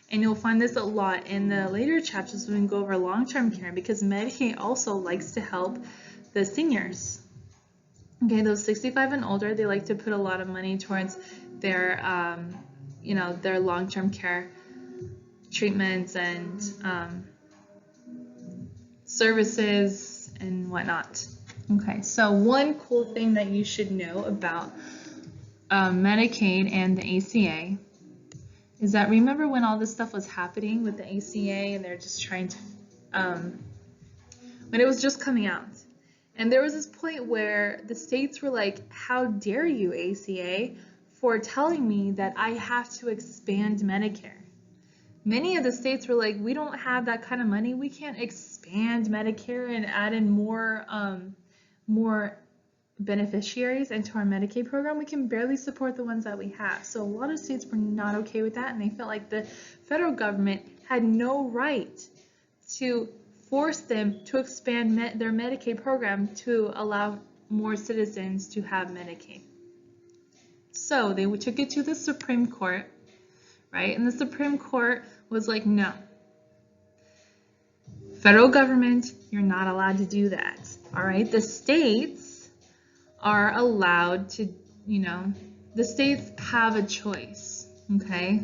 And you'll find this a lot in the later chapters when we go over long-term care, because Medicaid also likes to help the seniors. Okay, those 65 and older, they like to put a lot of money towards their, their long-term care treatments and services and whatnot. Okay, so one cool thing that you should know about Medicaid and the ACA is that, remember when all this stuff was happening with the ACA and they're just trying to, when it was just coming out, and there was this point where the states were like, how dare you, ACA, for telling me that I have to expand Medicare. Many of the states were like, we don't have that kind of money. We can't expand Medicare and add in more beneficiaries into our Medicaid program. We can barely support the ones that we have. So a lot of states were not okay with that, and they felt like the federal government had no right to force them to expand their Medicaid program to allow more citizens to have Medicaid. So they took it to the Supreme Court, right? And the Supreme Court was like, no. Federal government, you're not allowed to do that, all right? The states are allowed to, the states have a choice, okay?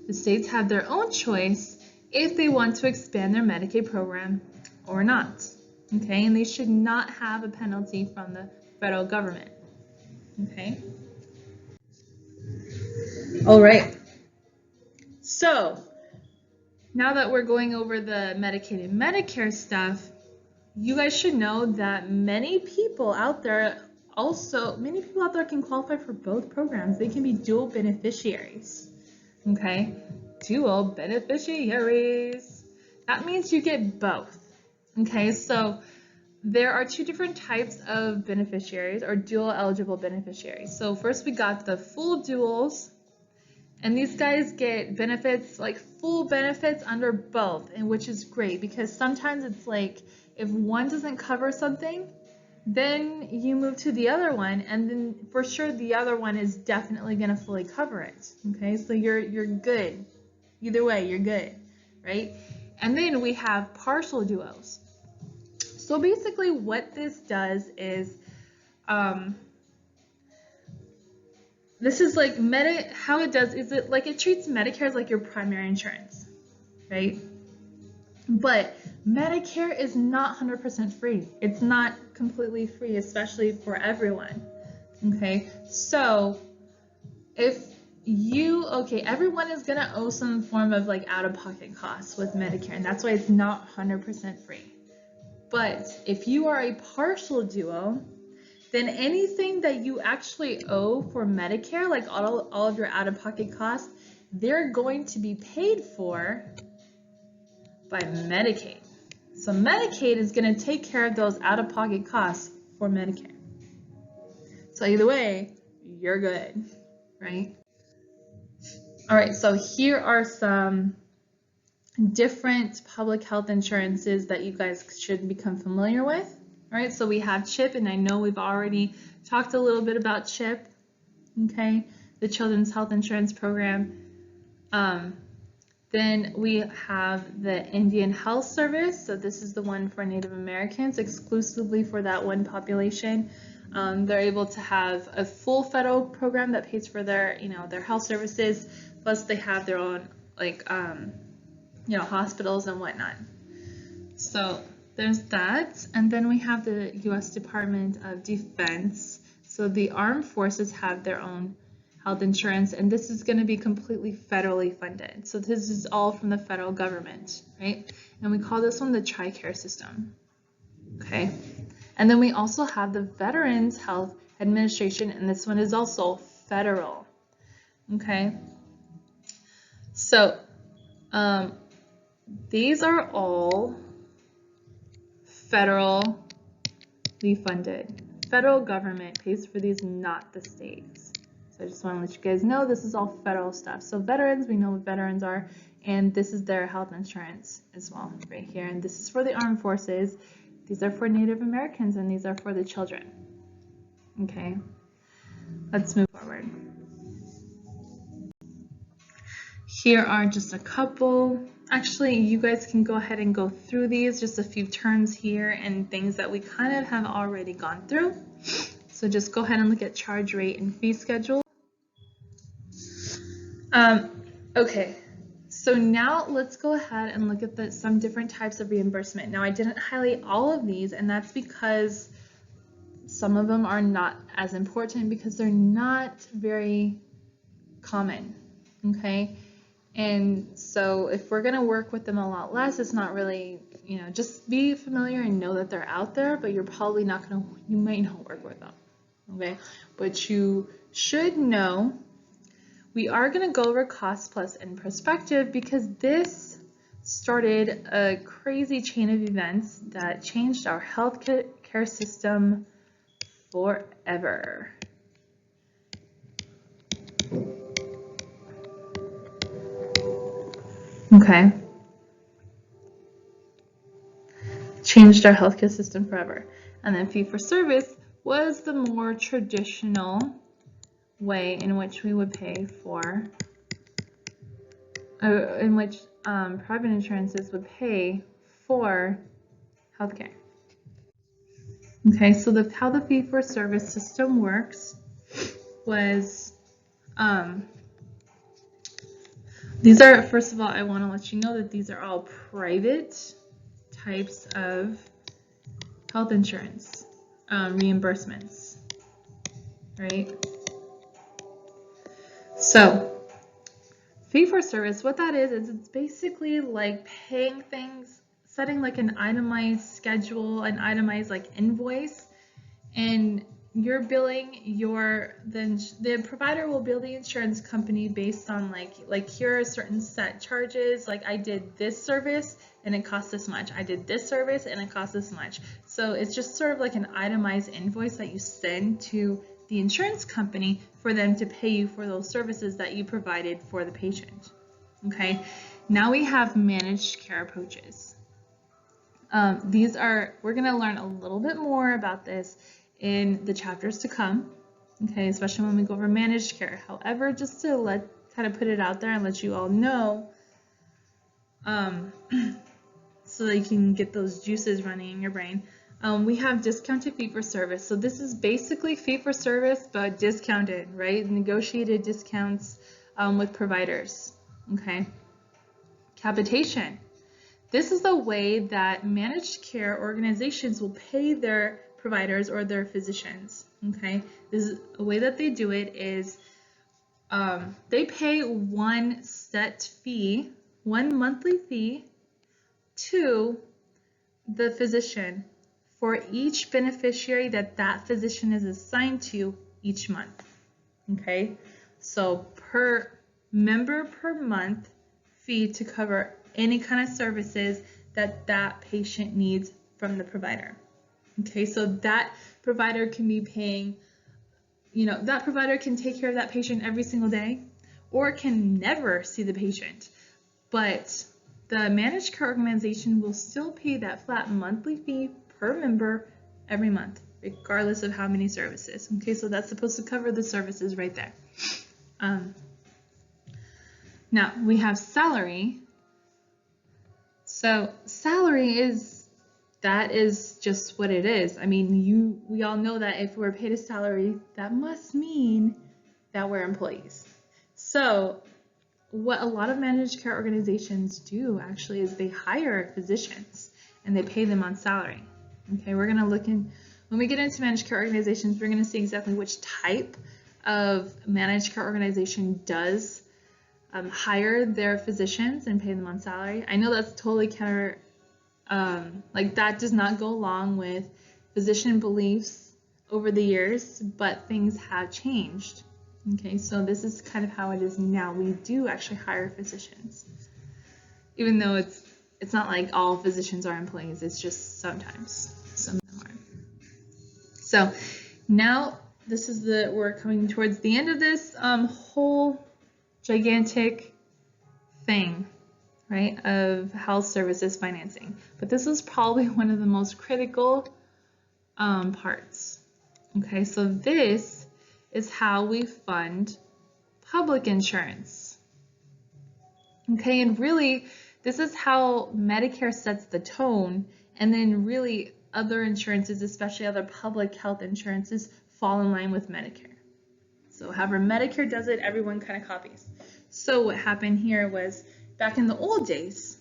The states have their own choice if they want to expand their Medicaid program or not, okay? And they should not have a penalty from the federal government, okay? All right. So now that we're going over the Medicaid and Medicare stuff, you guys should know that many people out there also, many people out there can qualify for both programs. They can be dual beneficiaries. Okay, dual beneficiaries. That means you get both. Okay, so there are two different types of beneficiaries or dual eligible beneficiaries. So first we got the full duals, and these guys get benefits, like full benefits under both, and which is great because sometimes it's like if one doesn't cover something, then you move to the other one, and then for sure the other one is definitely going to fully cover it. Okay, so you're good. Either way, you're good, right? And then we have partial duos. So basically what this does is, this is like how it does is it treats Medicare as like your primary insurance, right? But Medicare is not 100% free. It's not completely free, especially for everyone. Okay, so everyone is gonna owe some form of like out-of-pocket costs with Medicare, and that's why it's not 100% free. But if you are a partial duo, then anything that you actually owe for Medicare, like all of your out-of-pocket costs, they're going to be paid for by Medicaid. So Medicaid is going to take care of those out-of-pocket costs for Medicare. So either way, you're good, right? All right, so here are some different public health insurances that you guys should become familiar with. All right, so we have CHIP, and I know we've already talked a little bit about CHIP, okay, the Children's Health Insurance Program. Then we have the Indian Health Service, so this is the one for Native Americans, exclusively for that one population. They're able to have a full federal program that pays for their, their health services, plus they have their own, like, hospitals and whatnot. So there's that, and then we have the U.S. Department of Defense. So the armed forces have their own health insurance, and this is going to be completely federally funded. So this is all from the federal government, right? And we call this one the TRICARE system, okay? And then we also have the Veterans Health Administration, and this one is also federal, okay? So these are all federally funded. Federal government pays for these, not the states. So I just want to let you guys know this is all federal stuff. So veterans, we know what veterans are, and this is their health insurance as well right here. And this is for the armed forces. These are for Native Americans, and these are for the children. Okay, let's move forward. Here are just a couple. Actually, you guys can go ahead and go through these, just a few terms here and things that we kind of have already gone through. So just go ahead and look at charge rate and fee schedule. Okay, so now let's go ahead and look at some different types of reimbursement. Now I didn't highlight all of these, and that's because some of them are not as important because they're not very common, okay? And so if we're gonna work with them a lot less, it's not really, just be familiar and know that they're out there, but you're probably not gonna, you might not work with them, okay? But you should know, we are gonna go over cost plus in perspective because this started a crazy chain of events that changed our healthcare system forever. Okay. Changed our healthcare system forever. And then fee for service was the more traditional way in which we would pay for, in which private insurances would pay for healthcare. Okay, so how the fee for service system works was, these are, first of all, I want to let you know that these are all private types of health insurance reimbursements, right? So fee for service, what that is it's basically like paying things, setting like an itemized schedule, an itemized like invoice, and you're billing the provider will bill the insurance company based on like here are certain set charges, like I did this service and it cost this much, I did this service and it cost this much. So it's just sort of like an itemized invoice that you send to the insurance company for them to pay you for those services that you provided for the patient. Okay, now we have managed care approaches. We're going to learn a little bit more about this in the chapters to come, okay, especially when we go over managed care. However, just to kind of put it out there and let you all know, so that you can get those juices running in your brain, we have discounted fee-for-service. So this is basically fee-for-service, but discounted, right? Negotiated discounts with providers, okay? Capitation. This is the way that managed care organizations will pay their providers or their physicians, okay? This is a way that they do it is they pay one set fee, one monthly fee to the physician for each beneficiary that physician is assigned to each month, okay? So per member per month fee to cover any kind of services that patient needs from the provider. Okay, so that provider can be paying, that provider can take care of that patient every single day or can never see the patient. But the managed care organization will still pay that flat monthly fee per member every month, regardless of how many services. Okay, so that's supposed to cover the services right there. Now we have salary. So salary is just what it is. I mean, we all know that if we're paid a salary, that must mean that we're employees. So what a lot of managed care organizations do actually is they hire physicians and they pay them on salary. Okay, we're gonna when we get into managed care organizations, we're gonna see exactly which type of managed care organization does hire their physicians and pay them on salary. I know that's totally counter, that does not go along with physician beliefs over the years, but things have changed. Okay, so this is kind of how it is now. We do actually hire physicians, even though it's not like all physicians are employees. It's just sometimes some of them are. So now we're coming towards the end of this whole gigantic thing, right, of health services financing. But this is probably one of the most critical parts. Okay, so this is how we fund public insurance. Okay, and really, this is how Medicare sets the tone, and then really other insurances, especially other public health insurances, fall in line with Medicare. So however Medicare does it, everyone kind of copies. So what happened here was, back in the old days,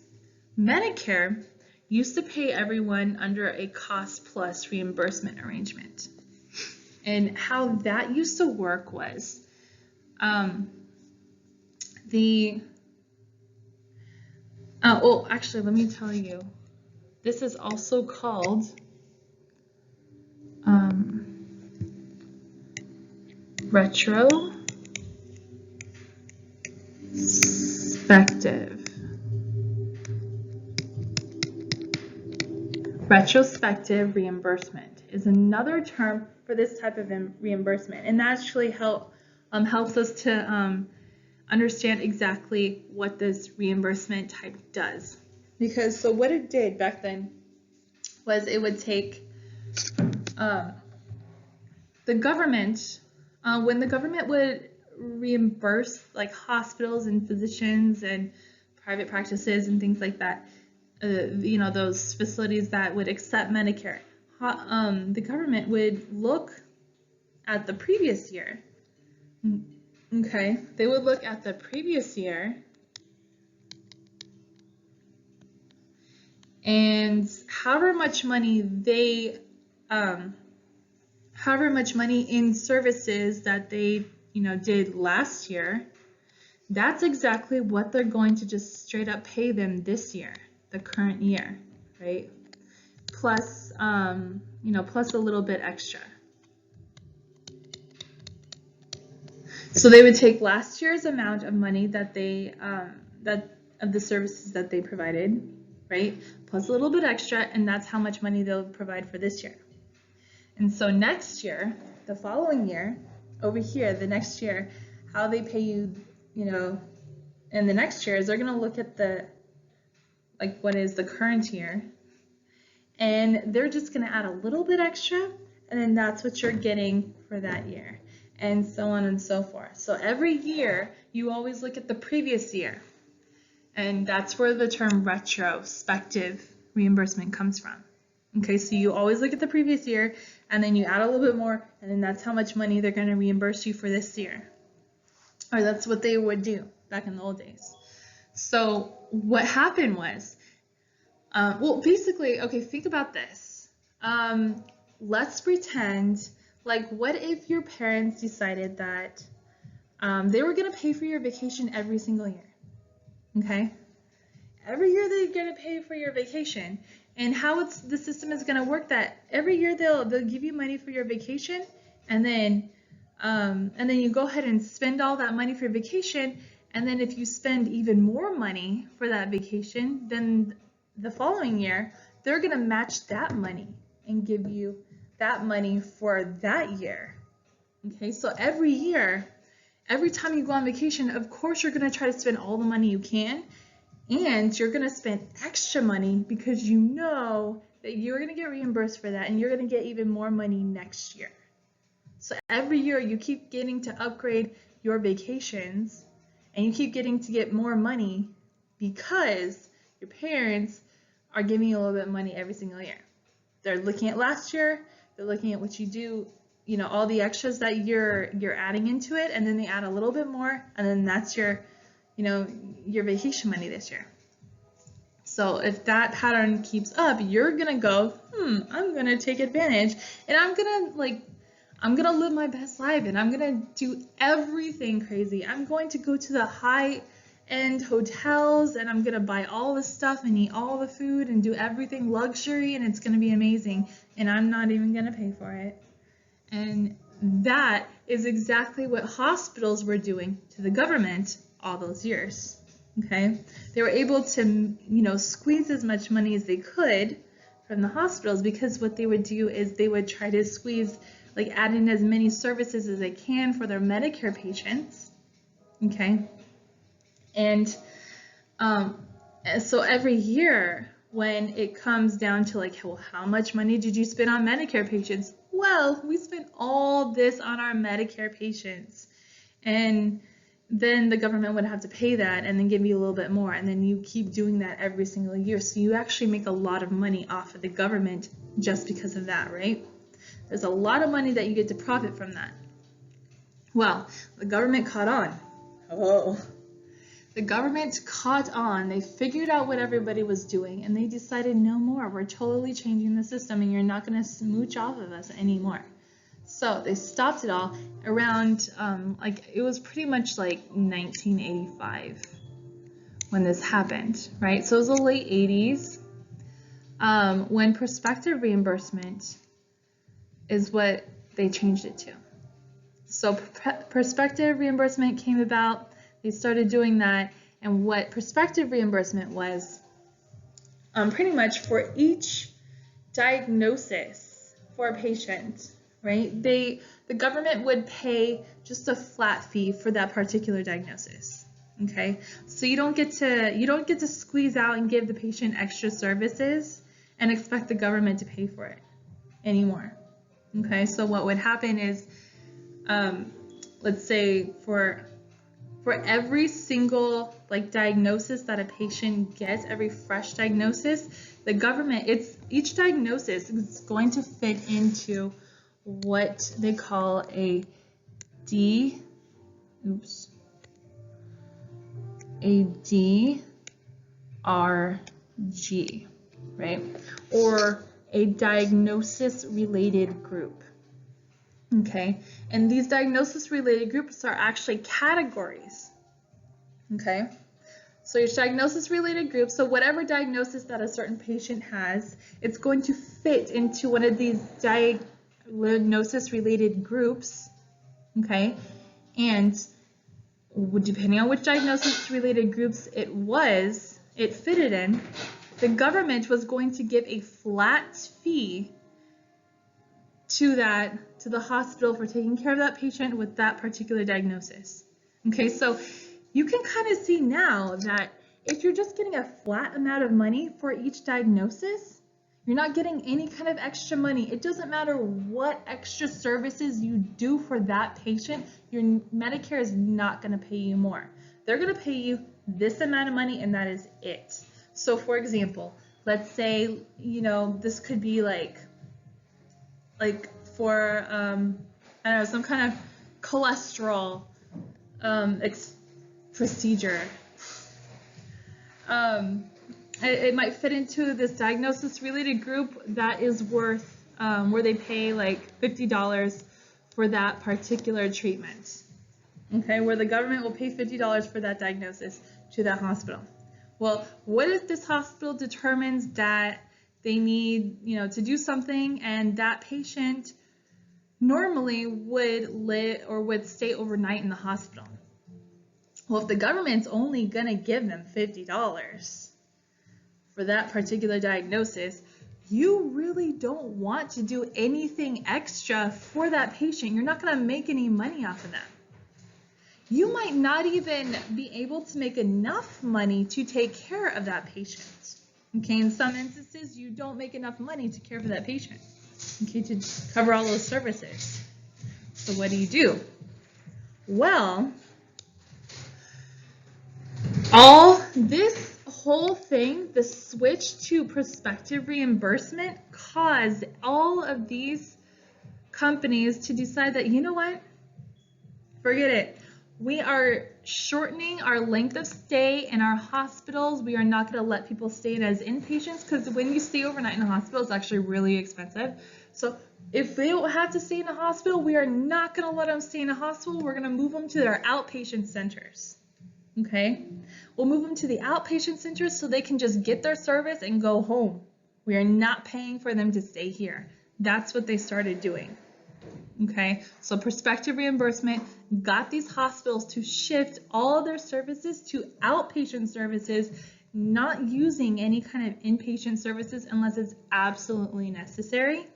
Medicare used to pay everyone under a cost plus reimbursement arrangement. And how that used to work was, actually, let me tell you, this is also called retrospective reimbursement is another term for this type of reimbursement, and that actually helps us to understand exactly what this reimbursement type does. Because so what it did back then was it would take the government, when the government would reimburse like hospitals and physicians and private practices and things like that, those facilities that would accept Medicare, the government would look at the previous year. Okay, they would look at the previous year and however much money in services that they did last year, that's exactly what they're going to just straight up pay them this year, the current year, right? Plus plus a little bit extra. So they would take last year's amount of money that they of the services that they provided, right, plus a little bit extra, and that's how much money they'll provide for this year. And so next year, the following year, over here, the next year, how they pay you, in the next year is they're going to look at what is the current year, and they're just going to add a little bit extra, and then that's what you're getting for that year, and so on and so forth. So every year, you always look at the previous year, and that's where the term retrospective reimbursement comes from. Okay, so you always look at the previous year, and then you add a little bit more, and then that's how much money they're going to reimburse you for this year. Or that's what they would do back in the old days. So what happened was, well, basically, okay, think about this. Let's pretend, what if your parents decided that they were going to pay for your vacation every single year? Okay? Every year they're going to pay for your vacation. And how the system is going to work that every year they'll give you money for your vacation, and then you go ahead and spend all that money for your vacation, and then if you spend even more money for that vacation, then the following year they're going to match that money and give you that money for that year. Okay, so every year, every time you go on vacation, of course you're going to try to spend all the money you can. And you're going to spend extra money because you know that you're going to get reimbursed for that, and you're going to get even more money next year. So every year you keep getting to upgrade your vacations, and you keep getting to get more money because your parents are giving you a little bit of money every single year. They're looking at last year, they're looking at what you do, all the extras that you're adding into it, and then they add a little bit more, and then that's your vacation money this year. So if that pattern keeps up, you're gonna go, I'm gonna take advantage, and I'm gonna live my best life, and I'm gonna do everything crazy. I'm going to go to the high-end hotels, and I'm gonna buy all the stuff and eat all the food and do everything luxury, and it's gonna be amazing, and I'm not even gonna pay for it. And that is exactly what hospitals were doing to the government all those years. Okay, they were able to squeeze as much money as they could from the hospitals, because what they would do is they would try to squeeze, add in as many services as they can for their Medicare patients. Okay, and so every year when it comes down to well, how much money did you spend on Medicare patients? Well, we spent all this on our Medicare patients, and then the government would have to pay that and then give you a little bit more, and then you keep doing that every single year. So you actually make a lot of money off of the government just because of that, right? There's a lot of money that you get to profit from that. Well, the government caught on. The government caught on. They figured out what everybody was doing, and they decided no more. We're totally changing the system, and you're not going to smooch off of us anymore. So they stopped it all around, it was pretty much 1985 when this happened, right? So it was the late 80s when prospective reimbursement is what they changed it to. So prospective reimbursement came about, they started doing that, and what prospective reimbursement was, pretty much for each diagnosis for a patient, right? The government would pay just a flat fee for that particular diagnosis. Okay, so you don't get to squeeze out and give the patient extra services and expect the government to pay for it anymore. Okay, so what would happen is, let's say for every single diagnosis that a patient gets, every fresh diagnosis, the government, each diagnosis is going to fit into what they call a DRG, right? Or a diagnosis-related group. Okay, and these diagnosis-related groups are actually categories. Okay, so your diagnosis-related group, so whatever diagnosis that a certain patient has, it's going to fit into one of these diagnosis-related groups. Okay, And depending on which diagnosis-related groups it fitted in, the government was going to give a flat fee to the hospital for taking care of that patient with that particular diagnosis. Okay, so you can kind of see now that if you're just getting a flat amount of money for each diagnosis, you're not getting any kind of extra money. It doesn't matter what extra services you do for that patient, your Medicare is not going to pay you more. They're going to pay you this amount of money and that is it. So for example, let's say, this could be like for, I don't know, some kind of cholesterol procedure. It might fit into this diagnosis-related group that is worth, where they pay like $50 for that particular treatment. Okay, where the government will pay $50 for that diagnosis to that hospital. Well, what if this hospital determines that they need, to do something, and that patient normally would stay overnight in the hospital? Well, if the government's only gonna give them $50 for that particular diagnosis, you really don't want to do anything extra for that patient. You're not gonna make any money off of that. You might not even be able to make enough money to take care of that patient. Okay, in some instances, you don't make enough money to care for that patient, okay, to cover all those services. So what do? Well, all this whole thing, the switch to prospective reimbursement, caused all of these companies to decide that, you know what, forget it. We are shortening our length of stay in our hospitals. We are not going to let people stay in as inpatients, because when you stay overnight in a hospital, it's actually really expensive. So if they don't have to stay in a hospital, we are not going to let them stay in a hospital. We're going to move them to their outpatient centers. Okay? We'll move them to the outpatient centers so they can just get their service and go home. We are not paying for them to stay here. That's what they started doing. Okay, so prospective reimbursement got these hospitals to shift all of their services to outpatient services, not using any kind of inpatient services unless it's absolutely necessary.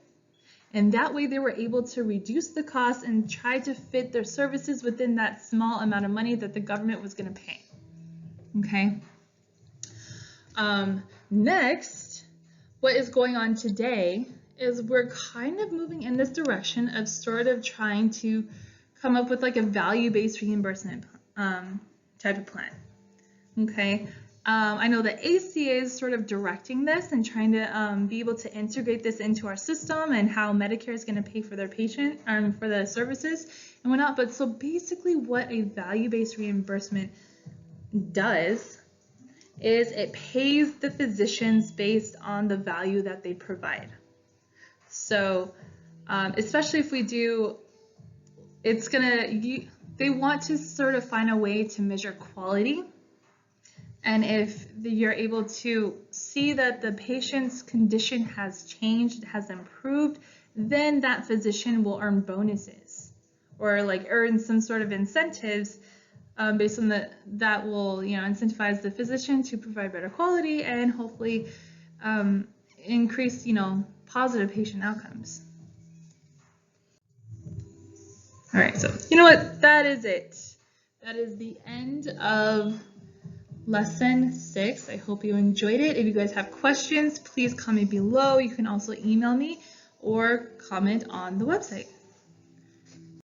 And that way they were able to reduce the cost and try to fit their services within that small amount of money that the government was going to pay. Okay. Next, what is going on today is we're kind of moving in this direction of sort of trying to come up with like a value-based reimbursement type of plan. Okay, I know that HCA is sort of directing this and trying to be able to integrate this into our system and how Medicare is going to pay for their patient for the services and whatnot. But so basically what a value-based reimbursement does is it pays the physicians based on the value that they provide. So especially if we do, they want to sort of find a way to measure quality. And if you're able to see that the patient's condition has changed, has improved, then that physician will earn bonuses or like earn some sort of incentives based on that will, incentivize the physician to provide better quality and hopefully increase, positive patient outcomes. All right, so you know what? That is it. That is the end of lesson 6. I hope you enjoyed it. If you guys have questions, please comment below. You can also email me or comment on the website.